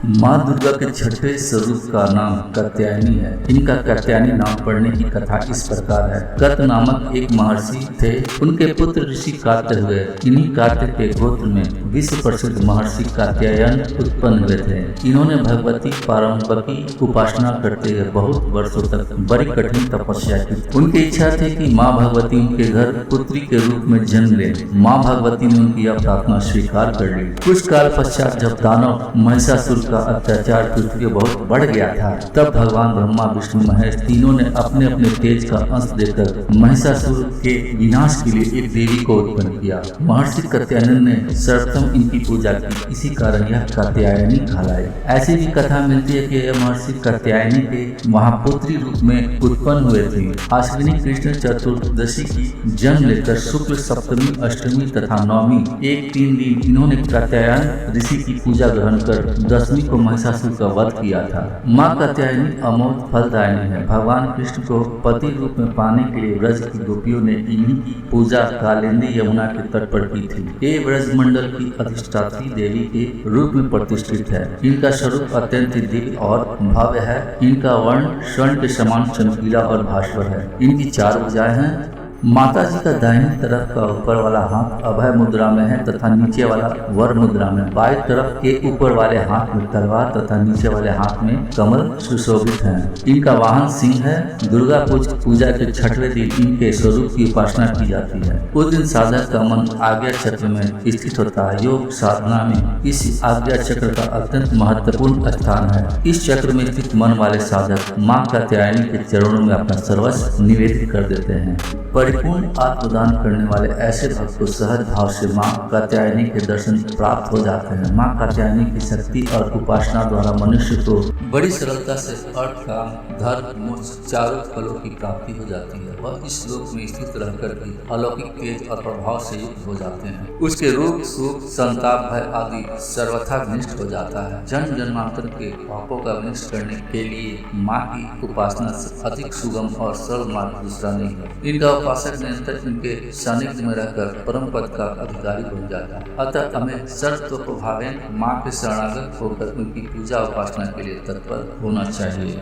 माँ दुर्गा के छठे स्वरूप का नाम कात्यायनी है। इनका कात्यायनी नाम पढ़ने की कथा इस प्रकार है। कत नामक एक महर्षि थे। उनके पुत्र ऋषि कात्य हुए। इन्हीं कात्य के गोत्र में विश्व प्रसिद्ध महर्षि कात्यायन उत्पन्न हुए थे। इन्होंने भगवती पार्वती की उपासना करते हुए बहुत वर्षों तक बड़ी कठिन तपस्या की। उनकी इच्छा थी कि माँ भगवती उनके घर पुत्री के रूप में जन्म ले। माँ भगवती ने उनकी यह प्रार्थना स्वीकार कर ली। कुछ काल पश्चात जब दानव महिषासुर का अत्याचार पृथ्वी पर बहुत बढ़ गया था, तब भगवान ब्रह्मा विष्णु महेश तीनों ने अपने अपने तेज का अंश देकर महिषासुर के विनाश के लिए एक देवी को उत्पन्न किया। महर्षि कात्यायन ने सर्वप्रथम इनकी पूजा की। इसी कारण यह कात्यायनी कहलाई। ऐसी भी कथा मिलती है कि यह महर्षि कात्यायनी के महापुत्री रूप में उत्पन्न हुए थे। अश्विनी कृष्ण चतुर्दशी की जन्म लेकर शुक्ल सप्तमी, अष्टमी तथा नवमी एक 3 दिन इन्होंने कात्यायन ऋषि की पूजा ग्रहण कर दशमी को महिषासुर का वध किया था। माँ कात्यायनी अमोघ फलदायिनी है। भगवान कृष्ण को पति रूप में पाने के लिए ब्रज की गोपियों ने इन्हीं की पूजा कालिंदी यमुना के तट पर की थी। ये ब्रज मंडल की अधिष्ठात्री देवी के रूप में प्रतिष्ठित है। इनका स्वरूप अत्यंत दिव्य और भव्य है। इनका वर्ण स्वर्ण के समान चमकीला और भास्वर है। इनकी 4 भुजाएं हैं। माता जी का दाहिनी तरफ का ऊपर वाला हाथ अभय मुद्रा में है तथा नीचे वाला वर मुद्रा में। बाएं तरफ के ऊपर वाले हाथ में तलवार तथा नीचे वाले हाथ में कमल सुशोभित है। इनका वाहन सिंह है। दुर्गा पूजा के 6वें दिन इनके स्वरूप की उपासना की जाती है। उस दिन साधक का मन आज्ञा चक्र में स्थित होता है। योग साधना में इस आज्ञा चक्र का अत्यंत महत्वपूर्ण स्थान है। इस चक्र में स्थित मन वाले साधक माँ कात्यायनी के चरणों में अपना सर्वस्व निवेदित कर देते हैं। परिपूर्ण आत्मदान करने वाले ऐसे भक्त को सहज भाव से माँ कात्यायनी के दर्शन प्राप्त हो जाते हैं। माँ कात्यायनी की शक्ति और उपासना द्वारा मनुष्य को बड़ी सरलता से अर्थ, काम, धर्म, मोक्ष चारों फलों की प्राप्ति हो जाती है। वह इस लोक में स्थित रहकर भी अलौकिक तेज और प्रभाव से युक्त हो जाते हैं। उसके रोग, सुख, संताप, भय आदि सर्वथा विनष्ट हो जाता है। जन्म जन्मांतर के पापों का विनष्ट करने के लिए माँ की उपासना से अधिक सुगम और सरल मार्ग दूसरा नहीं है। इनका उपासक निरंतर इनके सानिध्य में रहकर परम पद का अधिकारी बन जाता है। अतः हमें सर्वतोभावेन माँ के शरणागत होकर उनकी पूजा उपासना के लिए तत्पर होना चाहिए।